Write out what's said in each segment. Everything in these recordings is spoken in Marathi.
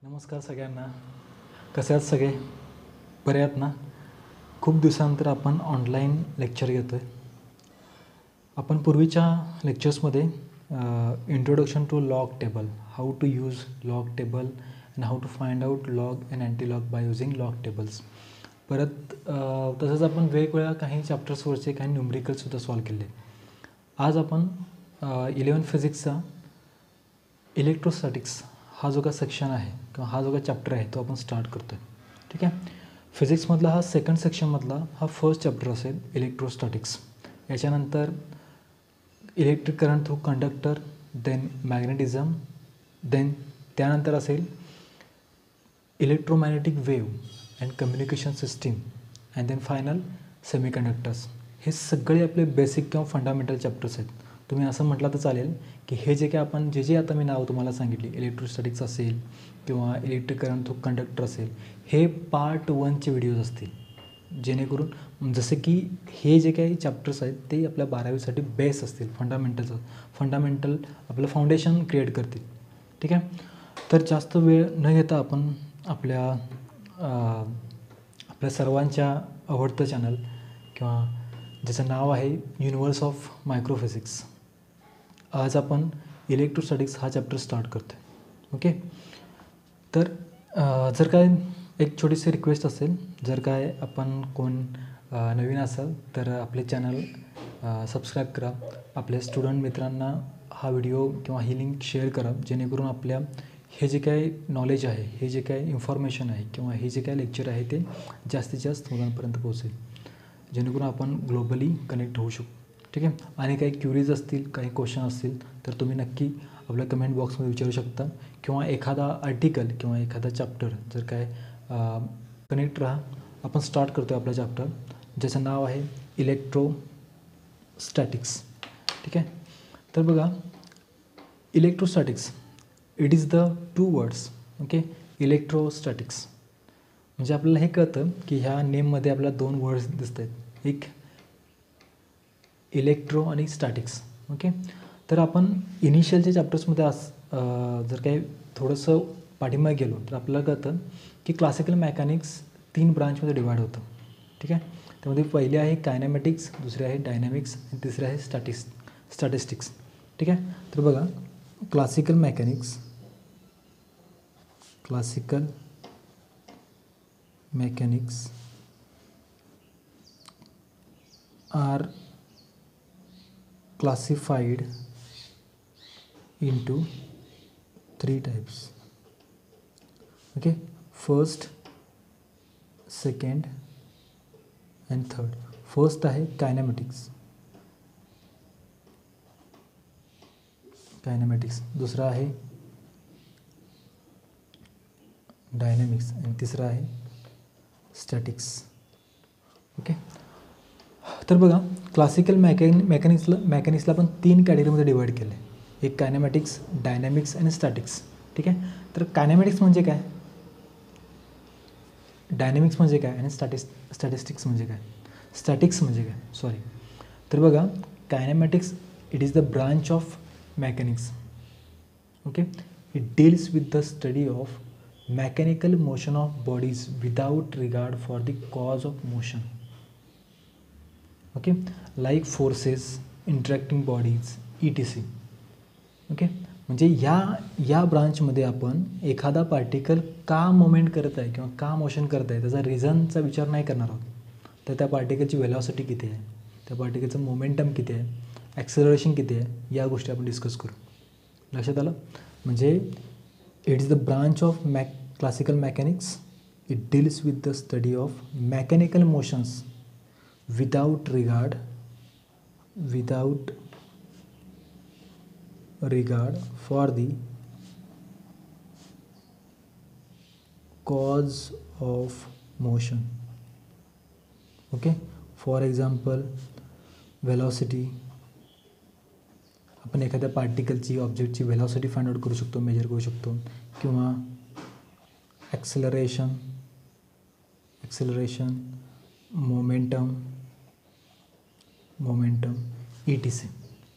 नमस्कार सगळ्यांना. कसे आहात सगळे? बरे आहात ना? खूप दिवसानंतर आपण ऑनलाईन लेक्चर घेतो आहे. आपण पूर्वीच्या लेक्चर्समध्ये introduction to log table, how to use log table and how to find out log and anti log by using log tables. परत तसंच आपण वेगवेगळ्या काही चॅप्टर्सवरचे काही न्यूमरिकल्ससुद्धा सॉल्व केले. आज आपण 11 फिजिक्सचा इलेक्ट्रोस्टॅटिक्स हा जो का सेक्शन आहे किंवा हा जो का चॅप्टर आहे तो आपण स्टार्ट करतो आहे. ठीक आहे. फिजिक्समधला हा सेकंड सेक्शनमधला हा फर्स्ट चॅप्टर असेल इलेक्ट्रोस्टॅटिक्स. याच्यानंतर electric current through conductor, then magnetism, then त्यानंतर असेल electromagnetic wave and communication system and then final semiconductors. हे सगळे आपले बेसिक किंवा फंडामेंटल चॅप्टर्स आहेत. तुम्ही असं म्हटलं तर चालेल की हे जे काय आपण जे आता मी नाव तुम्हाला सांगितली, इलेक्ट्रोस्टॅटिक्स असेल किंवा इलेक्ट्रिक करंट थ्रू कंडक्टर असेल, हे पार्ट 1चे व्हिडिओज असतील. जेणेकरून जसे की हे जे काही चॅप्टर्स आहेत ते आपल्या 12वीसाठी बेस असतील, फंडामेंटल आपलं फाउंडेशन क्रिएट करतील. ठीक आहे. तर जास्त वेळ न घेता आपण आपल्या सर्वांच्या आवडतं चॅनल किंवा ज्याचं नाव आहे युनिवर्स ऑफ मायक्रोफिजिक्स, आज आपण इलेक्ट्रोस्टॅटिक्स हा चॅप्टर स्टार्ट करतो आहे. ओके. तर जर काय एक छोटीशी रिक्वेस्ट असेल, जर काय आपण कोण नवीन असाल तर आपले चॅनल सबस्क्राईब करा. आपल्या स्टुडंट मित्रांना हा व्हिडिओ किंवा ही लिंक शेअर करा, जेणेकरून आपल्या हे जे काही नॉलेज आहे, हे जे काही इन्फॉर्मेशन आहे किंवा हे जे काही लेक्चर आहे ते जास्तीत जास्त मुलांपर्यंत पोहोचेल, जेणेकरून आपण ग्लोबली कनेक्ट होऊ शकू. ठीक आहे. आणि काही क्युरीज असतील, काही क्वेश्चन असतील तर तुम्ही नक्की आपल्या कमेंट बॉक्समध्ये विचारू शकता किंवा एखादा आर्टिकल किंवा एखादा चॅप्टर जर काय कनेक्ट राहा. आपण स्टार्ट करतो आहे आपला चॅप्टर, ज्याचं नाव आहे इलेक्ट्रोस्टॅटिक्स. ठीक आहे. तर बघा, electrostatics it is the 2 words. Okay. Electrostatics म्हणजे आपल्याला हे कळतं की ह्या नेममध्ये आपल्याला 2 वर्ड्स दिसत आहेत, एक इलेक्ट्रो आणि स्टॅटिक्स. ओके. तर आपण इनिशियलच्या चॅप्टर्समध्ये जर काही थोडंसं पाठीमागे गेलो तर आपल्याला कळतं की क्लासिकल मेकॅनिक्स 3 ब्रांचमध्ये डिवाईड होतं. ठीक आहे. त्यामध्ये पहिले आहे कायनॅमॅटिक्स, दुसरे आहे डायनॅमिक्स आणि तिसरे आहे स्टॅटिस्टिक्स. ठीक आहे. तर बघा, classical mechanics are classified into 3 types. Okay. First, second and third. First आहे कायनॅमॅटिक्स. दुसरा आहे डायनॅमिक्स आणि तिसरा आहे स्टॅटिक्स. ओके. तर बघा, क्लासिकल मेकॅनिक्सला आपण 3 कॅटेगरीमध्ये डिवाईड केलं आहे, एक कायनॅमॅटिक्स, डायनॅमिक्स आणि स्टॅटिक्स. ठीक आहे. तर कायनॅमॅटिक्स म्हणजे काय, डायनॅमिक्स म्हणजे काय आणि स्टॅटिस्टिक्स म्हणजे काय, स्टॅटिक्स म्हणजे काय, सॉरी. तर बघा, kinematics it is the branch of mechanics. Okay. It deals with the study of mechanical motion of bodies without regard for the cause of motion. Okay. Like forces, interacting bodies, ETC. Okay. म्हणजे या ब्रांचमध्ये आपण एखादा पार्टिकल का मोमेंट करत आहे किंवा का मोशन करत आहे त्याचा रिझनचा विचार नाही करणार आहोत. तर त्या पार्टिकलची व्हेलॉसिटी किती आहे, त्या पार्टिकलचं मोमेंटम किती आहे, ॲक्सेलरेशन किती आहे, या गोष्टी आपण डिस्कस करू. लक्षात आलं? म्हणजे it is the branch of classical mechanics. It deals with the study of mechanical motions without regard for the cause of motion. Okay. For example, velocity. आपण एखाद्या पार्टिकलची, ऑब्जेक्टची व्हेलॉसिटी फाइंड आउट करू शकतो, मेजर करू शकतो. किंवा ॲक्सेलरेशन, मोमेंटम, ETC.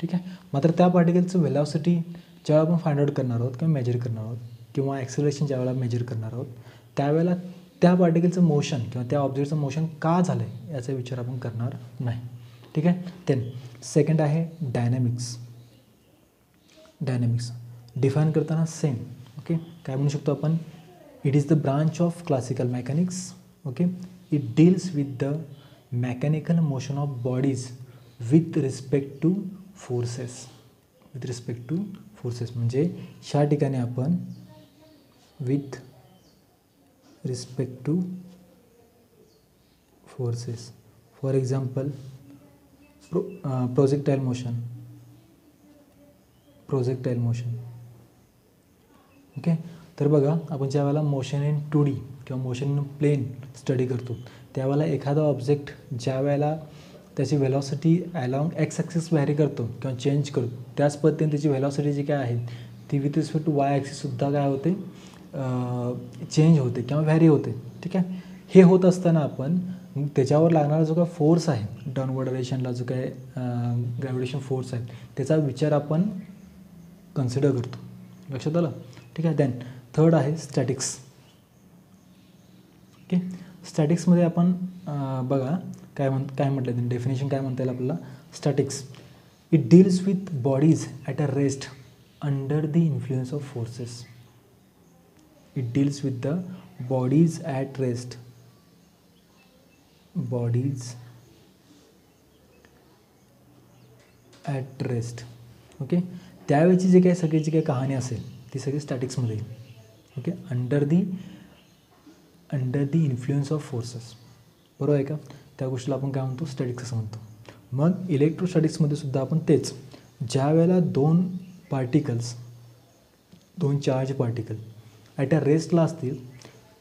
ठीक आहे. मात्र त्या पार्टिकलचं व्हेलॉसिटी जेव्हा आपण फाइंड आउट करणार आहोत किंवा मेजर करणार आहोत किंवा ॲक्सेलरेशन ज्यावेळेला मेजर करणार आहोत त्यावेळेला त्या पार्टिकलचं मोशन किंवा त्या ऑब्जेक्टचं मोशन का झालं आहे याचा विचार आपण करणार नाही. ठीक आहे. देन सेकंड आहे डायनॅमिक्स. डायनॅमिक्स डिफाईन करताना सेम. ओके, काय म्हणू शकतो आपण, it is the branch of classical mechanics. Okay, it deals with the mechanical motion of bodies with respect two forces. With respect two forces म्हणजे ह्या ठिकाणी आपण with respect two forces, for example projectile motion. Okay, तर बघा आपण ज्या वेळेला मोशन इन 2D किंवा मोशन इन प्लेन स्टडी करतो त्यावेळेला एखादा ऑब्जेक्ट ज्या वेळेला त्याची velocity along x axis vary करतो किंवा चेंज करतो त्याच पद्धतीने त्याची व्हेलॉसिटी जी काय आहे ती विथ रिस्पेक्ट टू वाय ॲक्सिससुद्धा काय होते, चेंज होते किंवा व्हॅरी होते. ठीक आहे. हे होत असताना आपण त्याच्यावर लागणारा जो काय फोर्स आहे डाऊनवर्ड डायरेक्शनला जो काय ग्रॅव्हिटेशन फोर्स आहे त्याचा विचार आपण कन्सिडर करतो. लक्षात आलं. ठीक आहे. देन थर्ड आहे स्टॅटिक्स. ओके, स्टॅटिक्समध्ये आपण बघा काय म्हटलं त्यांनी डेफिनेशन काय म्हणता येईल आपल्याला. Statics it deals with bodies at a rest under the influence of forces. It deals with the bodies at rest. Bodies at rest. Okay, त्यावेळेची जे काही सगळी जी काही कहाणी असेल ती सगळी स्टॅटिक्समध्ये येईल. Okay, under the influence of forces. बरोबर आहे का. त्या गोष्टीला आपण काय म्हणतो, स्टॅटिक्स असं म्हणतो. मग इलेक्ट्रोस्टॅटिक्समध्ये सुद्धा आपण तेच, ज्या वेळेला दोन चार्ज पार्टिकल ॲट अ रेस्टला असतील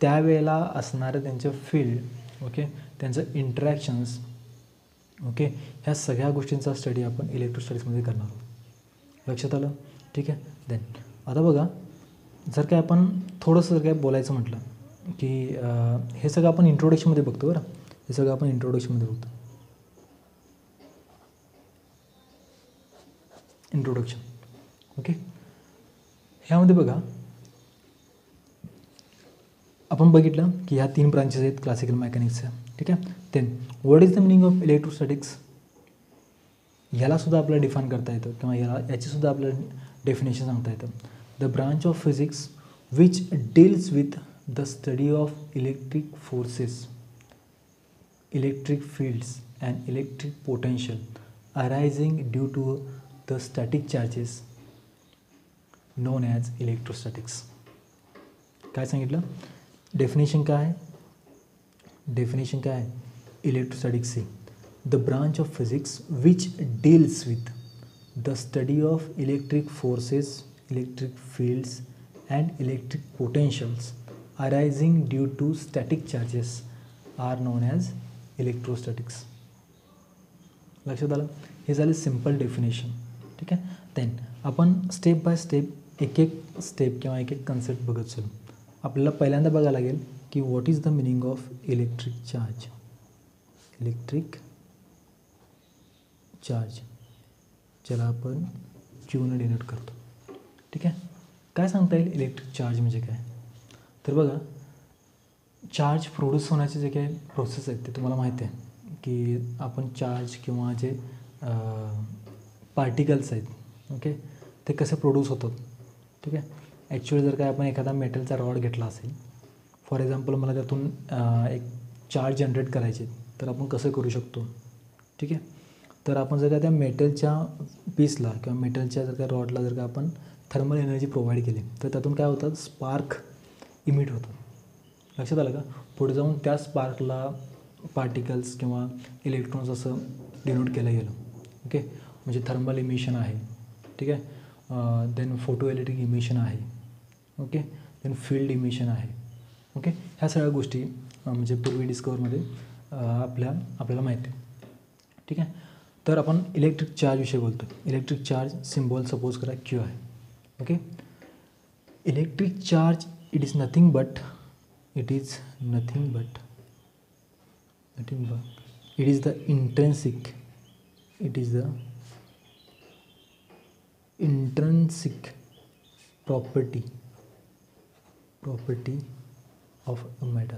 त्यावेळेला असणारं त्यांचं फील्ड, ओके, त्यांचं इंटरॅक्शन्स, ओके, ह्या सगळ्या गोष्टींचा स्टडी आपण इलेक्ट्रोस्टॅटिक्समध्ये करणार आहोत. लक्षात आलं. ठीक आहे. देन आता बघा जर काय आपण थोडंसं जर काय बोलायचं म्हटलं की हे सगळं आपण इंट्रोडक्शनमध्ये बघतो. बरं, हे सगळं आपण इंट्रोडक्शनमध्ये बघतो. इंट्रोडक्शन. ओके, ह्यामध्ये बघा आपण बघितलं की ह्या 3 ब्रांचेस आहेत क्लासिकल मेकॅनिक्सच्या. ठीक आहे. Then what is the meaning of electrostatics. ह्यालासुद्धा आपल्याला डिफाईन करता येतं किंवा याचीसुद्धा आपल्याला डेफिनेशन सांगता येतं. The branch of physics which deals with the study of electric forces, electric fields and electric potential arising due to the static charges known as electrostatics. काय सांगितलं, डेफिनेशन काय आहे, इलेक्ट्रोस्टॅटिक्सची the branch of physics which deals with the study of electric forces, electric fields and electric potentials arising due to static charges are known as electrostatics. लक्षात आलं. हे झाले सिम्पल डेफिनेशन. ठीक आहे. देन आपण स्टेप बाय स्टेप एक स्टेप किंवा एक कन्सेप्ट बघत चलू. आपल्याला पहिल्यांदा बघायला लागेल की what is the meaning of electric charge. ज्याला आपण क्यूने डिनोट करतो. ठीक आहे. काय सांगता येईल इलेक्ट्रिक चार्ज म्हणजे काय. तर बघा चार्ज प्रोड्यूस होण्याचे जे काही प्रोसेस आहेत ते तुम्हाला माहिती आहे की आपण चार्ज किंवा जे पार्टिकल्स आहेत, ओके, ते कसे प्रोड्यूस होतात. ठीक आहे. ॲक्च्युअली जर काय आपण एखादा मेटलचा रॉड घेतला असेल, फॉर एक्झाम्पल मला त्यातून एक चार्ज जनरेट करायचे तर आपण कसं करू शकतो. ठीक आहे. तर आपण जर का त्या मेटलच्या पीसला किंवा मेटलच्या जर का रॉडला जर का आपण थर्मल एनर्जी प्रोव्हाइड केली तर त्यातून काय होतं, स्पार्क इमिट होतं. लक्षात आलं का. पुढे जाऊन त्या स्पार्कला पार्टिकल्स किंवा इलेक्ट्रॉन्स असं डिनोट केलं गेलं. ओके, म्हणजे थर्मल इमिशन आहे. ठीक आहे. देन फोटो इलेक्ट्रिक इमिशन आहे. ओके, देन फील्ड इमिशन आहे. ओके, ह्या सगळ्या गोष्टी म्हणजे पूर्वी डिस्कवरमध्ये आपल्याला माहिती आहे. ठीक आहे. तर आपण इलेक्ट्रिक चार्जविषयी बोलतो. इलेक्ट्रिक चार्ज सिम्बॉल सपोज करा क्यू आहे. Okay, electric charge it is nothing but it is the intrinsic property property of a matter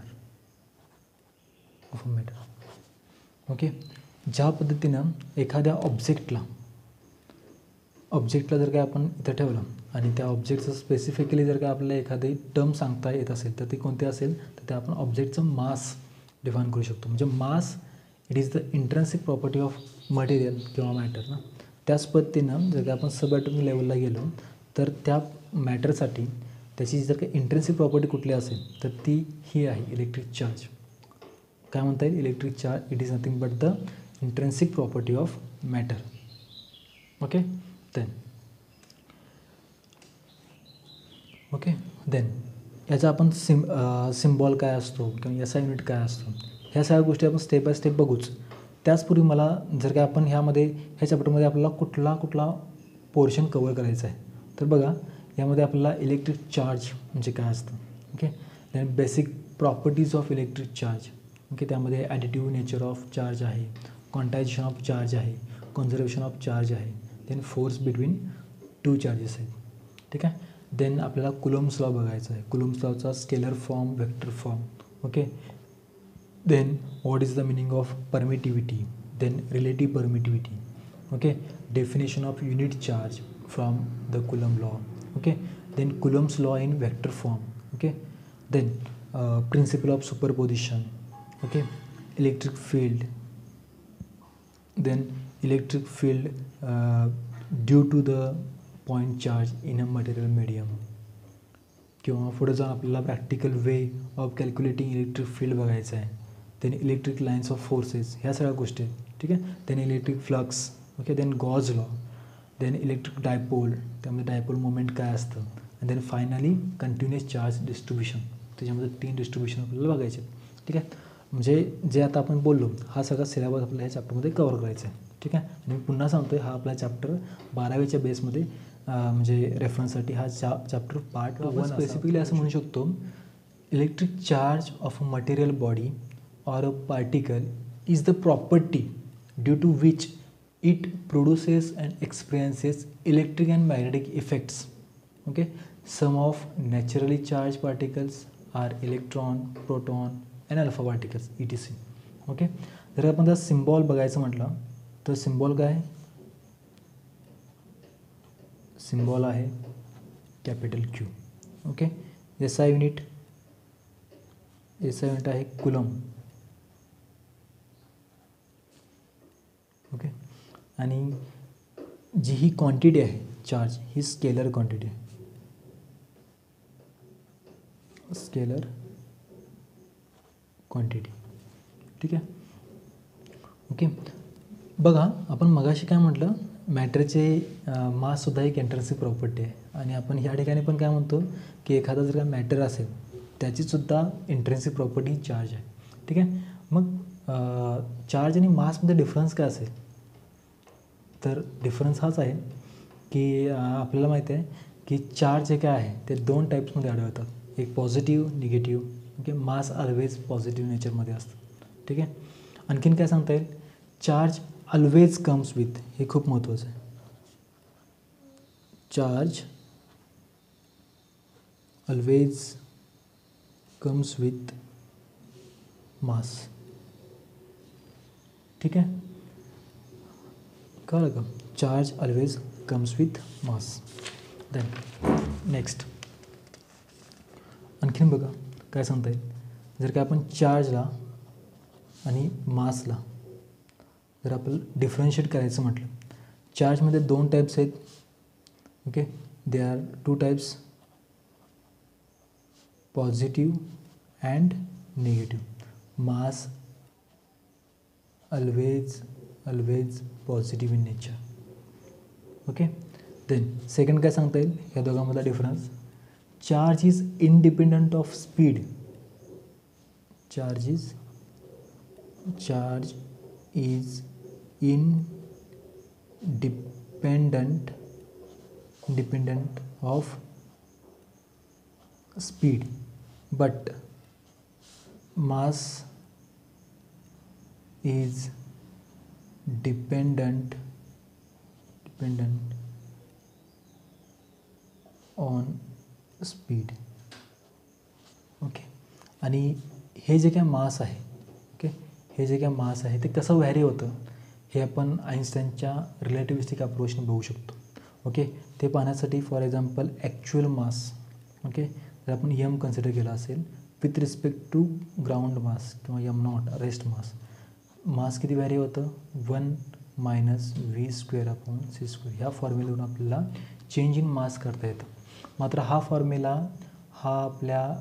okay. ज्या पद्धतीनं एखाद्या ऑब्जेक्टला जर काय आपण इथं ठेवलं आणि त्या ऑब्जेक्टचं स्पेसिफिकली जर काय आपल्याला एखादी टर्म सांगता येत असेल तर ती कोणती असेल तर ते आपण ऑब्जेक्टचं मास डिफाईन करू शकतो. म्हणजे mass it is the intrinsic property of material किंवा मॅटर ना. त्याच पद्धतीनं जर का आपण सब ॲटॉमिक लेवलला गेलो तर त्या मॅटरसाठी त्याची जर काही इंट्रेन्सिक प्रॉपर्टी कुठली असेल तर ती ही आहे इलेक्ट्रिक चार्ज. काय म्हणता येईल? Electric charge it is nothing but the intrinsic property of matter. Okay. Then याचा आपण सिम्बॉल काय असतो किंवा याचा युनिट काय असतो ह्या सगळ्या गोष्टी आपण स्टेप बाय स्टेप बघूच. त्याचपूर्वी मला जर काय आपण ह्या चॅप्टरमध्ये आपल्याला कुठला पोर्शन कवर करायचा आहे तर बघा यामध्ये आपल्याला इलेक्ट्रिक चार्ज म्हणजे काय असतं. Okay. Then basic properties of electric charge. Okay. त्यामध्ये ॲडिटिव्ह नेचर ऑफ चार्ज आहे, क्वांटायझेशन ऑफ चार्ज आहे, कॉन्झर्वेशन ऑफ चार्ज आहे, then force between two charges आहेत. ठीक आहे. देन आपल्याला कुलम्स लॉ बघायचा आहे. कुलम्स लॉचा scalar form, vector form. Okay. Then what is the meaning of permittivity, then relative permittivity. Okay. Definition of unit charge from the Coulomb law. Okay. Then Coulomb's law in vector form. Okay. Then principle of superposition. Okay. Electric field, then electric field due to the point charge in a material medium. किंवा पुढे जाऊन आपल्याला practical way of calculating electric field बघायचं आहे. Then electric lines of forces ह्या सगळ्या गोष्टी. ठीक आहे. Then electric flux. Okay. Then Gauss law. Then electric dipole, त्यामध्ये डायपोल मोमेंट काय असतं. आणि then finally continuous charge distribution. त्याच्यामध्ये 3 डिस्ट्रीब्युशन आपल्याला बघायचे. ठीक आहे. म्हणजे जे आता आपण बोललो हा सगळा सिलेबस आपल्याला ह्या चॅप्टरमध्ये कवर करायचा आहे. ठीक आहे. आणि मी पुन्हा सांगतो आहे हा आपला चॅप्टर 12वीच्या बेसमध्ये म्हणजे रेफरन्ससाठी हा चॅप्टर पार्ट 1 स्पेसिफिकली असं म्हणू शकतो. Electric charge of a material body or a particle is the property due to which it produces and experiences electric and magnetic effects. Okay. Some of naturally charged particles are electron, proton and alpha particles etc. Okay. जर आपण त्याचा सिम्बॉल बघायचं म्हटलं तर सिम्बॉल काय? सिम्बॉल आहे capital Q. Okay. SI unit आहे कुलम. ओके. आणि जी ही क्वांटिटी आहे चार्ज ही स्केलर क्वांटिटी आहे. Scalar quantity. ठीक आहे. ओके. बघा आपण मगाशी काय म्हटलं मॅटरचे माससुद्धा एक इंट्रिन्सिक प्रॉपर्टी आहे आणि आपण ह्या ठिकाणी पण काय म्हणतो की एखादा जर का मॅटर असेल त्याचीसुद्धा इंट्रिन्सिक प्रॉपर्टी चार्ज आहे. ठीक आहे. मग चार्ज आणि मासमध्ये डिफरन्स काय असेल तर डिफरन्स हाच आहे की आपल्याला माहिती आहे की चार्ज हे काय आहे ते 2 टाईप्समध्ये आढळतात. एक पॉझिटिव्ह, निगेटिव्ह. ओके. मास ऑलवेज पॉझिटिव्ह नेचरमध्ये असतं. ठीक आहे. आणखीन काय सांगता येईल? चार्ज ऑलवेज कम्स विथ, हे खूप महत्त्वाचं आहे. Charge always comes with mass. ठीक आहे. कळलं का? Charge always comes with mass. Then next आणखीन बघा काय सांगता येईल. जर का आपण चार्जला आणि मासला जर आपल्याला डिफरन्शिएट करायचं म्हटलं चार्जमध्ये 2 टाईप्स आहेत. Okay. They are 2 types, positive and negative. Mass always positive in nature. Okay. Then second काय सांगता येईल या दोघांमधला difference. Charge is independent of speed. Charge is independent of speed, but mass is dependent on speed. आणि हे जे काय मास आहे, ओके, हे जे काय मास आहे ते कसं व्हॅरी होतं हे आपण आइन्स्टाईनच्या रिलेटिव्हिस्टिक अप्रोचने बघू शकतो. ओके, ते पाहण्यासाठी for example actual mass, okay, जर आपण यम कन्सिडर केला असेल विथ रिस्पेक्ट टू ग्राउंड मास किंवा यम नॉट रेस्ट मास किती व्हॅरी होतं, 1 - v²/c². ह्या फॉर्म्युल्यावरून आपल्याला चेंज इन मास करता येतं. मात्र हा फॉर्म्युला हा आपल्या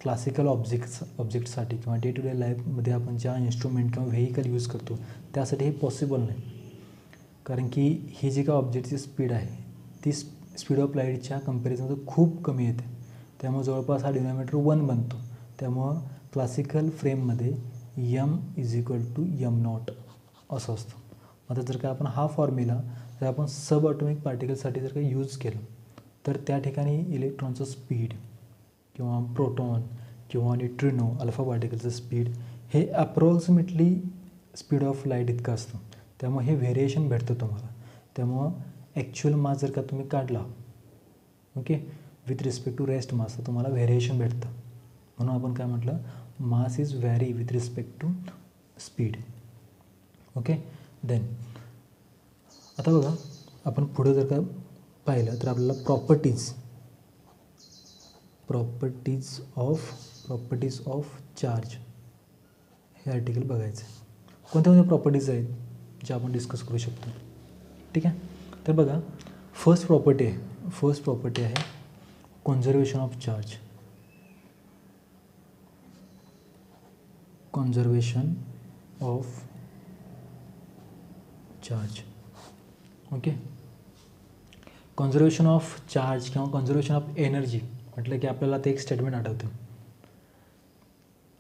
क्लासिकल ऑब्जेक्टसाठी किंवा डे टू डे लाईफमध्ये आपण ज्या इन्स्ट्रुमेंट किंवा व्हेकल यूज करतो त्यासाठी हे पॉसिबल नाही. कारण की ही जी काय ऑब्जेक्टची स्पीड आहे ती स्पीड ऑफ लाईटच्या कंपॅरिझनमध्ये खूप कमी येते. त्यामुळे जवळपास हा डिनॉमिनेटर 1 बनतो. त्यामुळं क्लासिकल फ्रेममध्ये यम = m0 असं असतं. आता जर का आपण हा फॉर्म्युला जर आपण सब ॲटॉमिक पार्टिकलसाठी जर का यूज केलं तर त्या ठिकाणी इलेक्ट्रॉनचं स्पीड किंवा प्रोटॉन किंवा न्यूट्रिनो अल्फा पार्टिकलचं स्पीड हे अप्रॉक्सिमेटली स्पीड ऑफ लाईट इतकं असतं. त्यामुळे हे व्हेरिएशन भेटतं तुम्हाला. त्यामुळं ॲक्च्युअल मास जर का तुम्ही काढला, okay, with respect to rest mass तर तुम्हाला व्हेरिएशन भेटतं. म्हणून आपण काय म्हटलं, mass is vary with respect to speed. Okay, then आता बघा आपण पुढं जर का पाहिलं तर आपल्याला प्रॉपर्टीज ऑफ चार्ज हे आर्टिकल बघायचं आहे. कोणत्या प्रॉपर्टीज आहेत ज्या आपण डिस्कस करू शकतो. ठीक आहे, तर बघा फर्स्ट प्रॉपर्टी आहे conservation of charge. Okay, conservation of charge किंवा कॉन्झर्वेशन ऑफ एनर्जी म्हटलं की आपल्याला ते एक स्टेटमेंट आठवतं.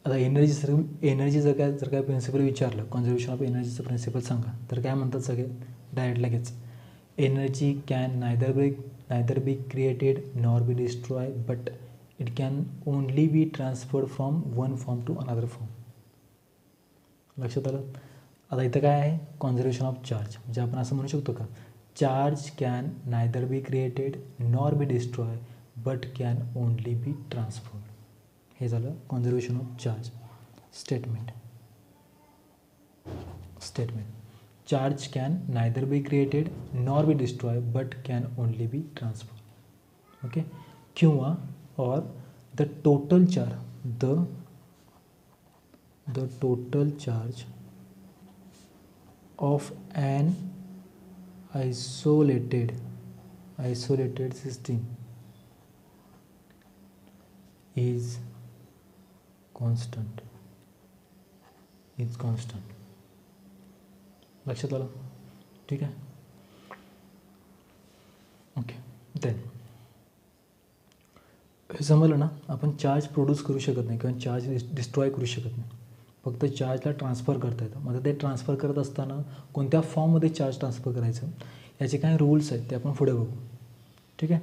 आता एनर्जी जर काय प्रिन्सिपल विचारलं, कॉन्झर्वेशन ऑफ एनर्जीचं प्रिन्सिपल सांगा, तर काय म्हणतात सगळे डायरेक्ट लगेच, energy can neither be created nor be destroy but it can only be transferred from one form to another form. लक्षात आलं. आता इथं काय आहे, कॉन्झर्वेशन ऑफ चार्ज म्हणजे आपण असं म्हणू शकतो का, charge can neither be created nor be destroy but can only be transferred. हे झालं conservation of charge statement. Charge can neither be created nor be destroy but can only be transferred. Okay, किंवा और the total charge of an isolated system is constant. लक्षात आलं. ठीक आहे. ओके, देन हे समजलं ना, आपण चार्ज प्रोड्यूस करू शकत नाही किंवा चार्ज डिस्ट्रॉय करू शकत नाही, फक्त चार्जला ट्रान्सफर करता येतं. मग ते ट्रान्सफर करत असताना कोणत्या फॉर्ममध्ये चार्ज ट्रान्सफर करायचं याचे काही रूल्स आहेत ते आपण पुढे बघू. ठीक आहे.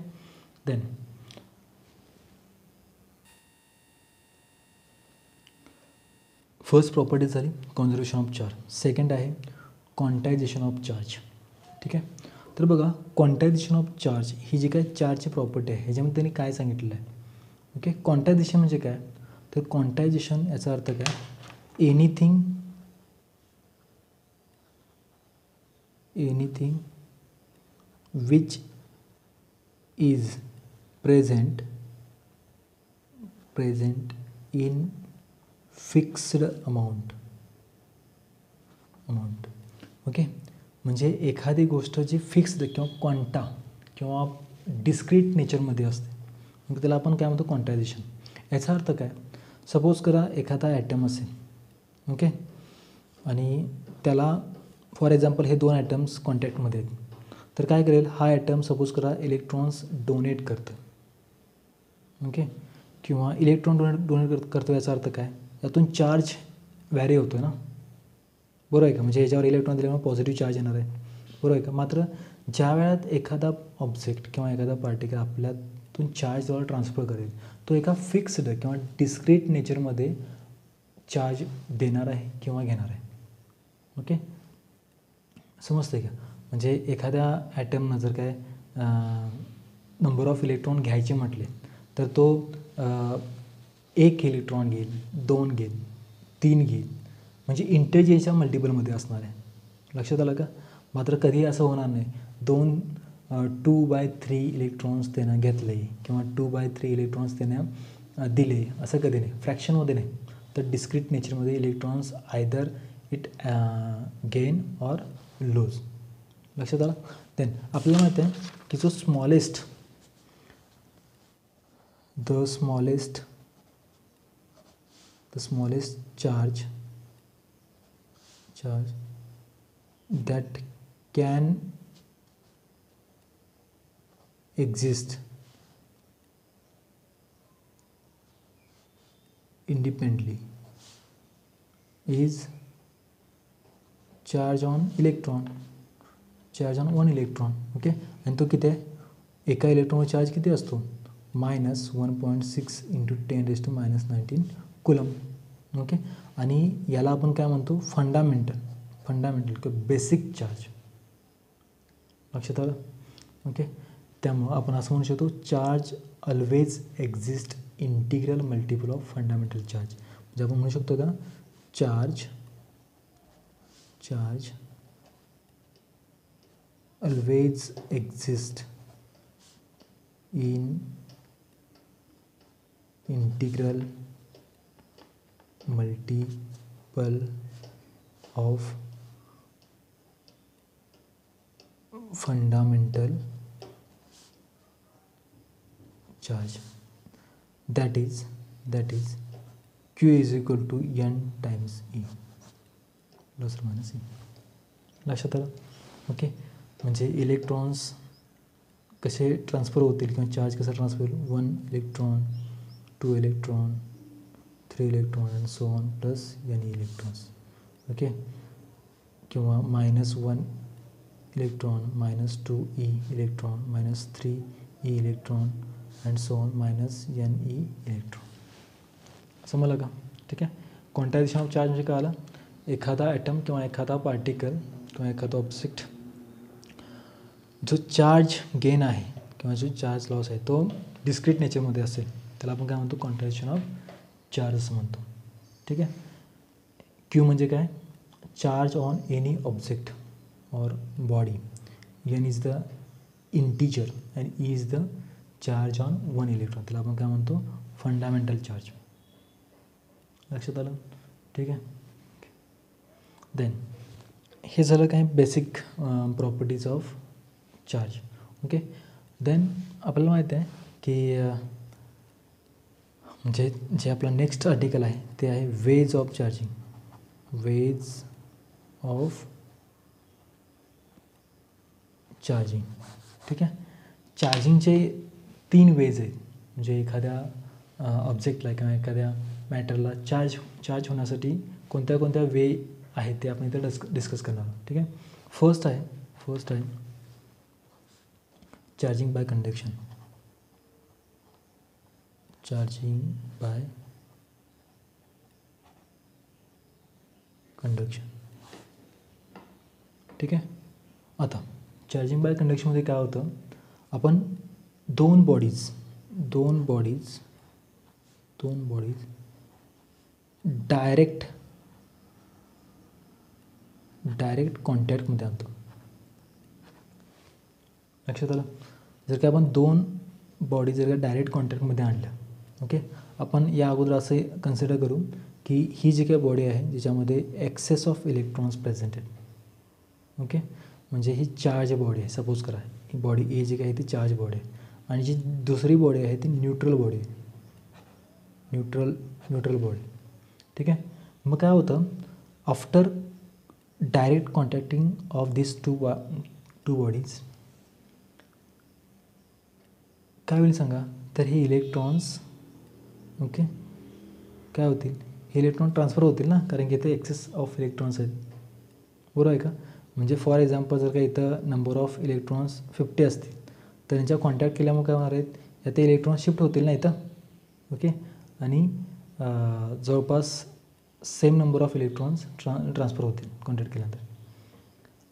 देन फर्स्ट प्रॉपर्टी झाली कॉन्झर्वेशन ऑफ चार्ज. सेकंड आहे क्वांटायझेशन ऑफ चार्ज. ठीक आहे. तर बघा क्वांटायझेशन ऑफ चार्ज ही जी काय चार्जची प्रॉपर्टी आहे ह्याच्यामध्ये त्यांनी काय सांगितलेलं आहे. ओके, क्वांटायझेशन म्हणजे काय, तर क्वांटायझेशन याचा अर्थ काय, anything which is present in fixed amount. Okay, म्हणजे एखादी गोष्ट जी फिक्स्ड किंवा क्वांटा किंवा डिस्क्रीट नेचरमध्ये असते मग त्याला आपण काय म्हणतो, क्वांटायझेशन. याचा अर्थ काय, सपोज करा एखादा ॲटम असेल, ओके, आणि त्याला फॉर एक्झाम्पल हे 2 ॲटम्स कॉन्टॅक्टमध्ये आहेत, तर काय करेल, हा ॲटम सपोज करा इलेक्ट्रॉन्स डोनेट करतं, ओके, किंवा इलेक्ट्रॉन डोनेट करतो. याचा अर्थ काय, यातून चार्ज व्हॅरी होतो ना, बरोबर आहे का, म्हणजे याच्यावर इलेक्ट्रॉन दिल्यामुळे पॉझिटिव्ह चार्ज येणार आहे, बरोबर आहे का. मात्र ज्या वेळात एखादा ऑब्जेक्ट किंवा एखादा पार्टिकल आपल्यातून चार्ज जवळ ट्रान्सफर करेल तो एका फिक्स्ड किंवा डिस्क्रीट नेचरमध्ये चार्ज देणार आहे किंवा घेणार आहे. ओके, समजतं आहे का. म्हणजे एखाद्या ॲटमनं जर काय नंबर ऑफ इलेक्ट्रॉन घ्यायचे म्हटले तर तो 1 इलेक्ट्रॉन घेईल, 2 घेईल, 3 घेईल, म्हणजे इंटरचेंजच्या मल्टिपलमध्ये असणार आहे. लक्षात आलं का? मात्र कधी असं होणार नाही 2/3 इलेक्ट्रॉन्स त्यानं घेतले किंवा 2/3 इलेक्ट्रॉन्स त्यानं दिले, असं कधी नाही. फ्रॅक्शनमध्ये नाही, तर डिस्क्रीट नेचरमध्ये electrons either it gain or lose. लक्षात आलं? देन आपल्याला माहिती आहे की जो smallest charge that can exist independently is charge on one electron. Okay, आणि तो किती आहे? एका इलेक्ट्रॉनवर चार्ज किती असतो? -1.6 × 10⁻⁻19 कुलम. ओके, आणि याला आपण काय म्हणतो? फंडामेंटल किंवा बेसिक चार्ज. लक्षात आलं? ओके, त्यामुळं आपण असं म्हणू शकतो charge always exist integral multiple of fundamental charge. म्हणजे आपण म्हणू शकतो का charge always exist in integral multiple of fundamental charge, that is Q is equal to N times E plus or minus E. लक्षात आलं? ओके, म्हणजे इलेक्ट्रॉन्स कसे ट्रान्सफर होतील किंवा चार्ज कसा ट्रान्सफर होईल? 1 electron, 2 electron, 3 electron and so on plus N electrons. Okay, किंवा -1 electron, -2 E electron, -3 E electron and so on -N E electron. समजलं का? ठीक आहे. क्वांटायझेशन ऑफ चार्ज म्हणजे काय आलं? एखादा ॲटम किंवा एखादा पार्टिकल किंवा एखादा ऑब्जेक्ट जो चार्ज गेन आहे किंवा जो चार्ज लॉस आहे तो डिस्क्रीट नेचरमध्ये असेल, त्याला आपण काय म्हणतो? क्वांटायझेशन ऑफ चार्ज असं म्हणतो. ठीक आहे. क्यू म्हणजे काय? Charge on any object or body. N is the integer and e is the charge on 1 electron. त्याला आपण काय म्हणतो? Fundamental charge. लक्षात आलं? ठीक आहे. देन हे झालं काय basic properties of charge. Okay, then आपल्याला माहिती आहे की म्हणजे जे आपलं नेक्स्ट आर्टिकल आहे ते आहे वेज ऑफ चार्जिंग. ठीक आहे. चार्जिंगचे 3 वेज आहेत. म्हणजे एखाद्या ऑब्जेक्टला किंवा एखाद्या मॅटरला चार्ज होण्यासाठी कोणत्या वे आहेत ते आपण इथे डिस्कस करणार आहोत. ठीक आहे. फर्स्ट आहे चार्जिंग बाय कंडक्शन. ठीक आहे. आता चार्जिंग बाय कंडक्शनमध्ये काय होतं? आपण दोन बॉडीज डायरेक्ट कॉन्टॅक्टमध्ये आणतो. लक्षात आलं? जर का आपण 2 बॉडी जर का डायरेक्ट कॉन्टॅक्टमध्ये आणल्या, ओके, आपण या अगोदर असे कन्सिडर करू की ही जी काही बॉडी आहे ज्याच्यामध्ये एक्सेस ऑफ इलेक्ट्रॉन्स प्रेझेंट आहेत. ओके, म्हणजे ही चार्ज बॉडी आहे. सपोज करा ही बॉडी ए जी काही आहे ती चार्ज बॉडी आहे आणि जी दुसरी बॉडी आहे ती न्यूट्रल बॉडी आहे. Neutral body. ठीक आहे. मग काय होतं? After direct contacting of this two bodies काय होईल सांगा? तर हे इलेक्ट्रॉन्स ओके काय होतील? हे इलेक्ट्रॉन ट्रान्सफर होतील ना, कारण की इथे एक्सेस ऑफ इलेक्ट्रॉन्स आहेत. बरोबर आहे का? म्हणजे फॉर एक्झाम्पल जर का इथं नंबर ऑफ इलेक्ट्रॉन्स 50 असतील तर यांच्या कॉन्टॅक्ट केल्यामुळे काय होणार आहेत? या ते इलेक्ट्रॉन शिफ्ट होतील ना इथं. ओके, आणि जवळपास same number of electrons transfer होतील कॉन्टॅक्ट केल्यानंतर.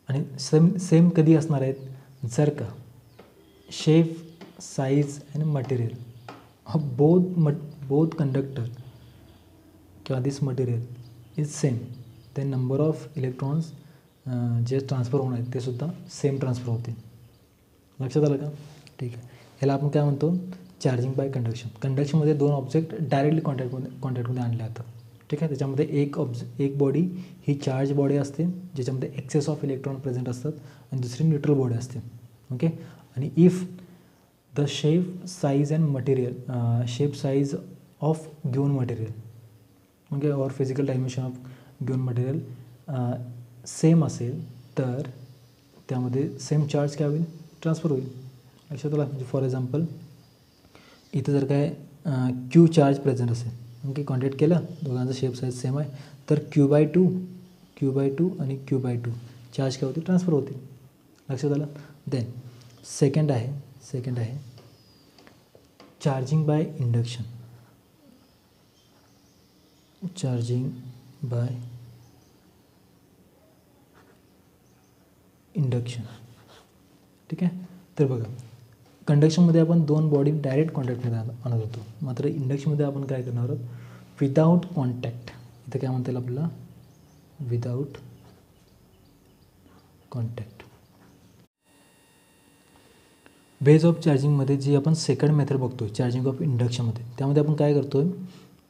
आणि सेम कधी असणार आहेत? जर का shape, size and material both conductor किंवा this material is same, then number of electrons जे ट्रान्सफर होणार आहेत ते सुद्धा सेम ट्रान्सफर होते. लक्षात आलं का? ठीक आहे. ह्याला आपण काय म्हणतो? Charging by conduction. कंडक्शनमध्ये दोन ऑब्जेक्ट डायरेक्टली कॉन्टॅक्टमध्ये आणले जातात. ठीक आहे. त्याच्यामध्ये एक बॉडी ही चार्ज बॉडी असते ज्याच्यामध्ये एक्सेस ऑफ इलेक्ट्रॉन प्रेझेंट असतात आणि दुसरी न्यूट्रल बॉडी असते. ओके. आणि if the shape size and material shape size of given material okay or physical dimension of given material same असेल तर त्यामध्ये सेम चार्ज काय होईल? ट्रान्सफर होईल. लक्षात आलं? म्हणजे फॉर एक्झाम्पल इथं जर काय क्यू चार्ज प्रेझेंट असेल ओके कॉन्टॅक्ट केलं दोघांचा शेप साईज सेम आहे तर Q/2 आणि Q/2 चार्ज काय होते? ट्रान्सफर होते. लक्षात आलं? देन सेकंड आहे charging by induction. Charging by induction. ठीक आहे. तर बघा कंडक्शनमध्ये आपण दोन बॉडी डायरेक्ट कॉन्टॅक्टमध्ये आणत होतो, मात्र इंडक्शनमध्ये आपण काय करणार आहोत? Without contact. इथं काय म्हणता येईल आपल्याला? Without contact. बेज ऑफ चार्जिंगमध्ये जी आपण सेकंड मेथड बघतो चार्जिंग ऑफ इंडक्शनमध्ये, त्यामध्ये आपण काय करतो आहे?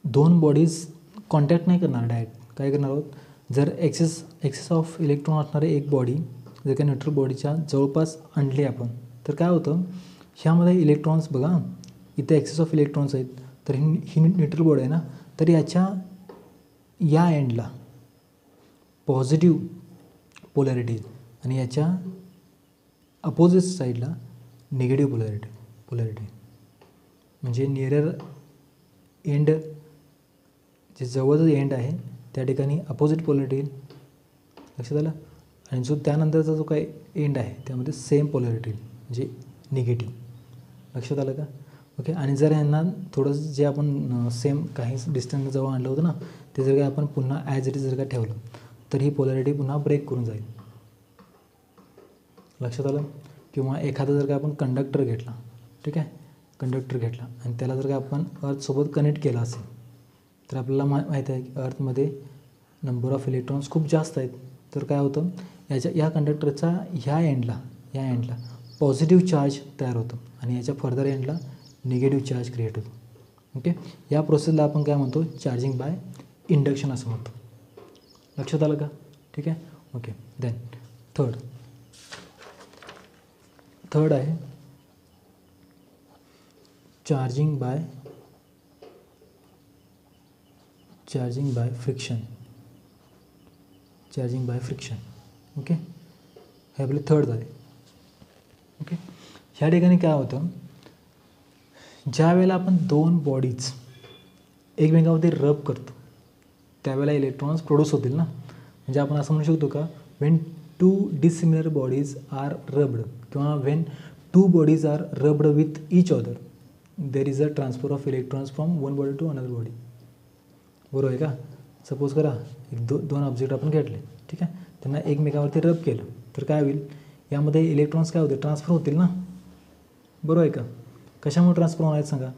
दोन बॉडीज कॉन्टॅक्ट नाही करणार, डायरेक्ट काय करणार आहोत? जर एक्सेस ऑफ इलेक्ट्रॉन असणारे एक बॉडी जर का न्यूट्रल बॉडीच्या जवळपास आणली आपण तर काय होतं? ह्यामध्ये इलेक्ट्रॉन्स बघा इथे एक्सेस ऑफ इलेक्ट्रॉन्स आहेत तर ही न्यूट्रल बॉडी आहे ना, तर याच्या या एंडला पॉझिटिव्ह पोलॅरिटी आणि याच्या अपोजिट साईडला निगेटिव्ह पोलॅरिटी. म्हणजे नियरर एंड जे जवळचं एंड आहे त्या ठिकाणी अपोजिट पोलॅरिटी. लक्षात आलं? आणि जो त्यानंतरचा जो काही एंड आहे त्यामध्ये सेम पोलॅरिटी म्हणजे निगेटिव्ह. लक्षात आलं का? ओके. आणि जर यांना थोडंसं जे आपण सेम काही डिस्टन्स जवळ आणलं होतं ना ते जर काय आपण पुन्हा ॲज इट इज जर का ठेवलं तर ही पोलॅरिटी पुन्हा ब्रेक करून जाईल. लक्षात आलं? किंवा एखादा जर का आपण कंडक्टर घेतला, ठीक आहे, कंडक्टर घेतला आणि त्याला जर का आपण अर्थसोबत कनेक्ट केला असेल तर आपल्याला माहीत आहे की अर्थमध्ये नंबर ऑफ इलेक्ट्रॉन्स खूप जास्त आहेत. तर काय होतं? या कंडक्टरचा ह्या एंडला पॉझिटिव्ह चार्ज तयार होतं आणि याच्या फर्दर एंडला निगेटिव्ह चार्ज क्रिएट होतो. ओके. या प्रोसेसला आपण काय म्हणतो? चार्जिंग बाय इंडक्शन असं म्हणतो. लक्षात आलं का? ठीक आहे. ओके. देन थर्ड आहे चार्जिंग बाय फ्रिक्शन. ओके. हे आपले थर्ड आहे. ओके. ह्या ठिकाणी काय होतं? ज्या वेळेला आपण दोन बॉडीज एकमेकांमध्ये रब करतो त्यावेळेला इलेक्ट्रॉन्स प्रोड्यूस होतील ना. म्हणजे आपण असं म्हणू शकतो का? When two dissimilar bodies are rubbed किंवा when two bodies are rubbed with each other there is a transfer of electrons from one body to another body. बरोबर आहे का? सपोज करा दोन ऑब्जेक्ट आपण घेतले, ठीक आहे, त्यांना एकमेकावरती रब केलं तर काय होईल? यामध्ये इलेक्ट्रॉन्स काय होते? ट्रान्सफर होतील ना. बरोबर आहे का? कशामुळे ट्रान्सफर होणार आहेत सांगा?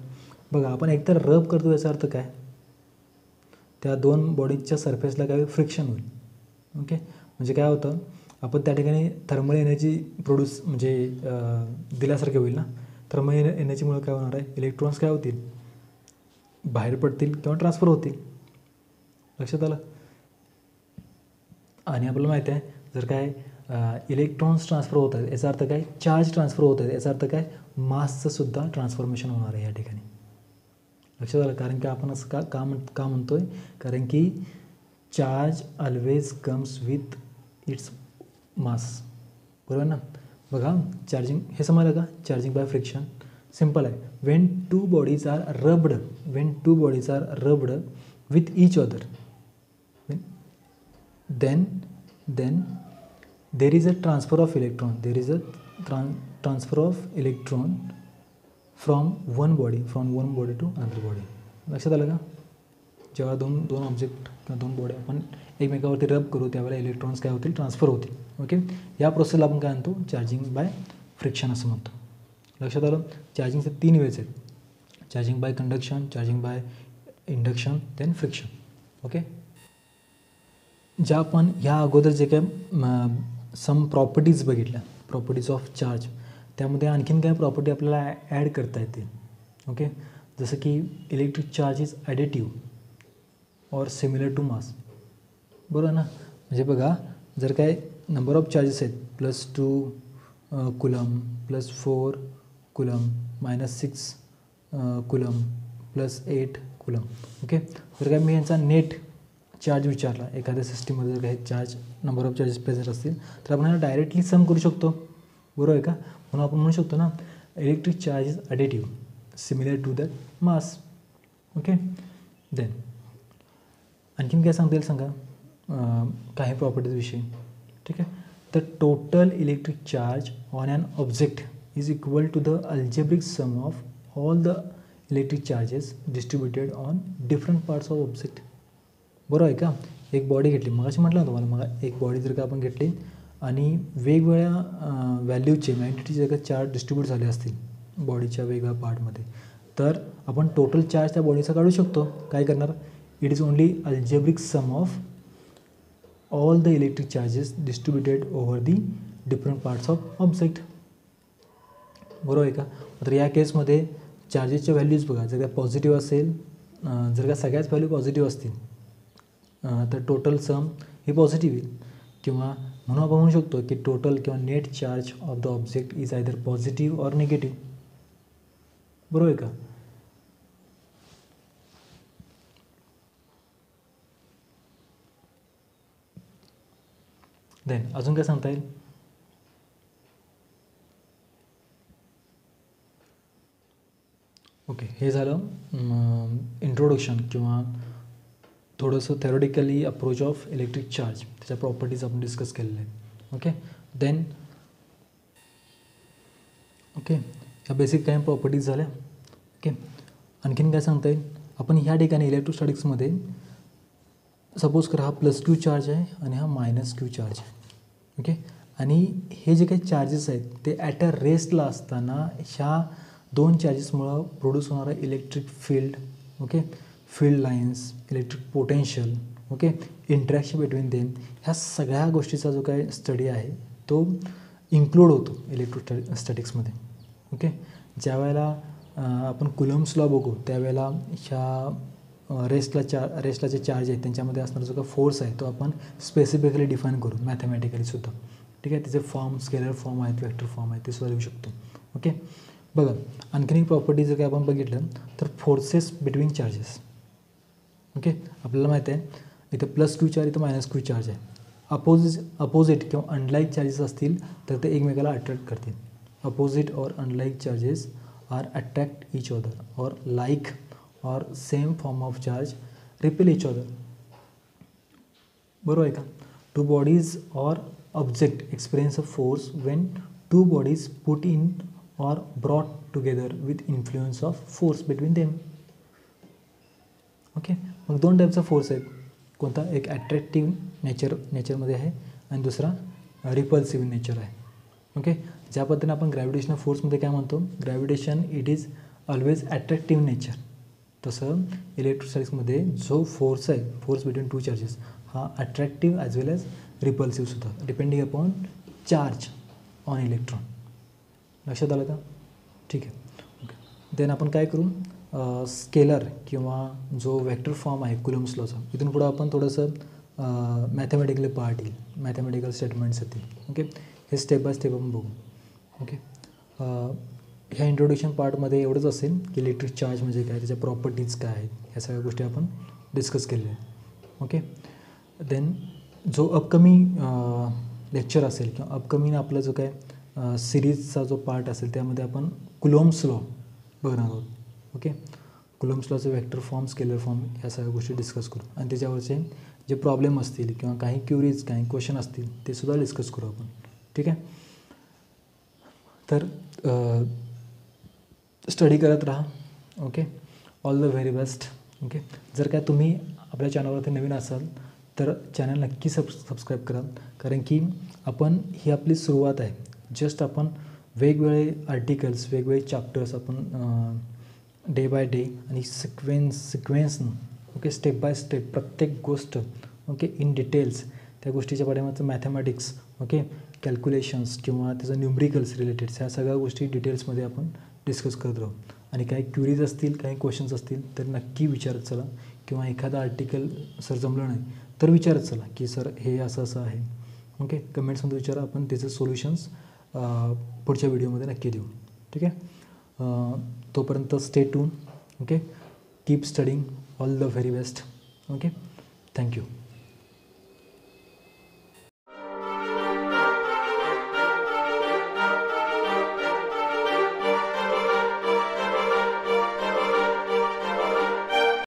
बघा आपण एकतर रब करतो याचा अर्थ काय? त्या दोन बॉडीजच्या सरफेसला काय फ्रिक्शन होईल. ओके. म्हणजे काय होतं? आपण त्या ठिकाणी थर्मल एनर्जी प्रोड्यूस म्हणजे दिल्यासारखे होईल ना. थर्मल एनर्जीमुळे काय होणार आहे? इलेक्ट्रॉन्स काय होतील? बाहेर पडतील किंवा ट्रान्सफर होतील. लक्षात आलं? आणि आपल्याला माहिती आहे जर काय इलेक्ट्रॉन्स ट्रान्सफर होत आहेत याचा अर्थ काय? चार्ज ट्रान्सफर होत आहेत याचा अर्थ काय? मासचं सुद्धा ट्रान्सफॉर्मेशन होणार आहे या ठिकाणी. लक्षात आलं? कारण की आपण असं का म्हणतो आहे? कारण की charge always comes with its mass. बरोबर ना? बघा चार्जिंग हे समजलं का? चार्जिंग बाय फ्रिक्शन सिम्पल आहे. When two bodies are rubbed with each other then there is a transfer of electron. There is a transfer of electron from one body to another body. लक्षात आलं का? जेव्हा दोन ऑब्जेक्ट किंवा दोन बॉडी आपण एकमेकावरती रब करू त्यावेळेला इलेक्ट्रॉन्स काय होतील? ट्रान्सफर होतील. ओके. या प्रोसेसला आपण काय म्हणतो? चार्जिंग बाय फ्रिक्शन असं म्हणतो. लक्षात आलं? चार्जिंगचे 3 वेज आहेत. Charging by conduction, charging by induction, then friction. Okay, ज्या आपण ह्या अगोदर जे काय सम प्रॉपर्टीज बघितल्या, प्रॉपर्टीज ऑफ चार्ज, त्यामध्ये आणखीन काय प्रॉपर्टी आपल्याला ॲड करता येते. ओके, जसं की electric charge is additive or similar to mass. बरोबर ना. म्हणजे बघा, जर काय नंबर ऑफ चार्जेस आहेत +2 coulomb, +4 coulomb, -6 coulomb, +8 coulomb. Okay, जर काय मी यांचा नेट चार्ज विचारला, एखाद्या सिस्टीममध्ये जर काही charge number of charges present असतील तर आपण ह्याला डायरेक्टली सम करू शकतो. बरोबर आहे का. म्हणून आपण म्हणू शकतो ना, electric charge is additive similar to that mass. Okay, then आणखीन काय सांगता येईल सांगा काही प्रॉपर्टीजविषयी. ठीक आहे, the total electric charge on an object is equal to the algebraic sum of all the electric charges distributed on different parts of object. बरोबर आहे का. एक बॉडी घेतली, मगाशी म्हटलं ना तुम्हाला, मग एक बॉडी जर का आपण घेतली आणि वेगवेगळ्या व्हॅल्यूचे मॅग्नेटिक जर का चार्ज डिस्ट्रीब्यूट झाले असतील बॉडीच्या वेगवेगळ्या पार्टमध्ये, तर आपण टोटल चार्ज त्या बॉडीचा काढू शकतो. काय करणार, it is only algebraic sum of all the electric charges distributed over the different parts of object. बरोबर आहे का. तर या केसमध्ये चार्जेसच्या व्हॅल्यूज बघा, जर का पॉझिटिव्ह असेल, जर का सगळ्याच व्हॅल्यू पॉझिटिव्ह असतील तर टोटल सम हे पॉझिटिव्ह येईल. किंवा म्हणून आपण म्हणू शकतो की टोटल किंवा net charge of the object is either positive or negative. बरोबर आहे का. देन अजून काय सांगता येईल. ओके, हे झालं इंट्रोडक्शन किंवा थोडंसं theoretically approach of electric charge, त्याच्या प्रॉपर्टीज आपण डिस्कस केलेल्या आहेत. ओके, देन ओके, ह्या बेसिक काही प्रॉपर्टीज झाल्या. ओके, आणखीन काय सांगता येईल. आपण ह्या ठिकाणी इलेक्ट्रोस्टॅटिक्समध्ये सपोज करा हा +Q चार्ज आहे आणि हा -Q चार्ज आहे. ओके, आणि हे जे काही चार्जेस आहेत ते ॲट अ रेस्टला असताना ह्या दोन चार्जेसमुळं प्रोड्यूस होणारा electric field, okay, field lines, electric potential, okay, interaction between them, ह्या सगळ्या गोष्टीचा जो काही स्टडी आहे तो इन्क्लूड होतो इलेक्ट्रोस्टॅटिक्समध्ये. ओके, ज्या वेळेला आपण कुलम्स लॉ बघू त्यावेळेला ह्या रेस्टला जे चार्ज आहेत त्यांच्यामध्ये असणारा जो काही फोर्स आहे तो आपण स्पेसिफिकली डिफाईन करू मॅथमॅटिकली सुद्धा. ठीक आहे, त्याचे फॉर्म, स्केलर फॉर्म आहेत, वेक्टर फॉर्म आहेत, ते सुद्धा लिहू शकतो. ओके, बघा आणखीन एक प्रॉपर्टी जर काय आपण बघितलं तर फोर्सेस बिटवीन चार्जेस. ओके, आपल्याला माहिती आहे इथं +Q चार्ज, इथं -Q चार्ज आहे. अपोजिट किंवा अनलाईक चार्जेस असतील तर ते एकमेकाला अट्रॅक्ट करतील. Opposite or unlike charges are attract each other or like or same form of charge repel each other. बरोबर आहे का. Two bodies or object experience a force when two bodies put in or brought together with influence of force between them. Okay, मग दोन टाईपचा फोर्स आहेत. कोणता, एक ॲट्रॅक्टिव्ह नेचरमध्ये आहे आणि दुसरा रिपल्सिव्ह नेचर आहे. ओके, ज्या पद्धतीने आपण ग्रॅव्हिटेशनल फोर्समध्ये काय म्हणतो, gravitation it is always attractive nature, तसं इलेक्ट्रोस्टॅटिक्समध्ये जो फोर्स आहे, फोर्स बिटवीन टू चार्जेस, हा अट्रॅक्टिव्ह ॲज वेल ॲज रिपल्सिव्ह सुद्धा, depending upon charge on electron. लक्षात आलं का. ठीक आहे. ओके, देन आपण काय करू, स्केलर किंवा जो वेक्टर फॉर्म आहे कुलम्स लॉचा, इथून पुढं आपण थोडंसं मॅथमॅटिकली पार्ट येईल, मॅथमॅटिकल स्टेटमेंट्स येतील. ओके, हे स्टेप बाय स्टेप आपण बघू. ओके, ह्या इंट्रोडक्शन पार्टमध्ये एवढंच असेल की इलेक्ट्रिक चार्ज म्हणजे काय, त्याच्या प्रॉपर्टीज काय आहेत, ह्या सगळ्या गोष्टी आपण डिस्कस केलेल्या आहेत. ओके, देन जो अपकमिंग लेक्चर असेल किंवा अपकमिंग आपलं जो काय सिरीजचा जो पार्ट असेल त्यामध्ये आपण कुलॉम्स लॉ बघणार आहोत. ओके, कुलॉम्स लॉचे वेक्टर फॉर्म, स्केलर फॉर्म, ह्या सगळ्या गोष्टी डिस्कस करू आणि त्याच्यावरचे जे प्रॉब्लेम असतील किंवा काही क्युरीज, काही क्वेश्चन असतील ते सुद्धा डिस्कस करू आपण. ठीक आहे, तर स्टडी करत राहा. Okay, all the very best. Okay, जर काय तुम्ही आपल्या चॅनलवरती नवीन असाल तर चॅनल नक्की सबस्क्राईब करा, कारण की आपण ही आपली सुरुवात आहे. जस्ट आपण वेगवेगळे आर्टिकल्स, वेगवेगळे चॅप्टर्स आपण डे बाय डे आणि सिक्वेन्सनं ओके स्टेप बाय स्टेप प्रत्येक गोष्ट ओके इन डिटेल्स त्या गोष्टीच्या पाठीमागचं मॅथमॅटिक्स ओके कॅल्क्युलेशन्स किंवा त्याचं न्यूमरिकल्स रिलेटेड्स ह्या सगळ्या गोष्टी डिटेल्समध्ये आपण डिस्कस करत राहू. आणि काही क्युरीज असतील काही क्वेश्चन्स असतील तर नक्की विचारत चला किंवा एखादा आर्टिकल सर जमलं नाही तर विचारत चला की सर हे असं असं आहे ओके कमेंट्समध्ये विचारा. आपण त्याचं सोल्युशन्स पुढच्या व्हिडिओमध्ये नक्की देऊ. ठीक आहे. तोपर्यंत stay tune okay keep studying all the very best okay thank you.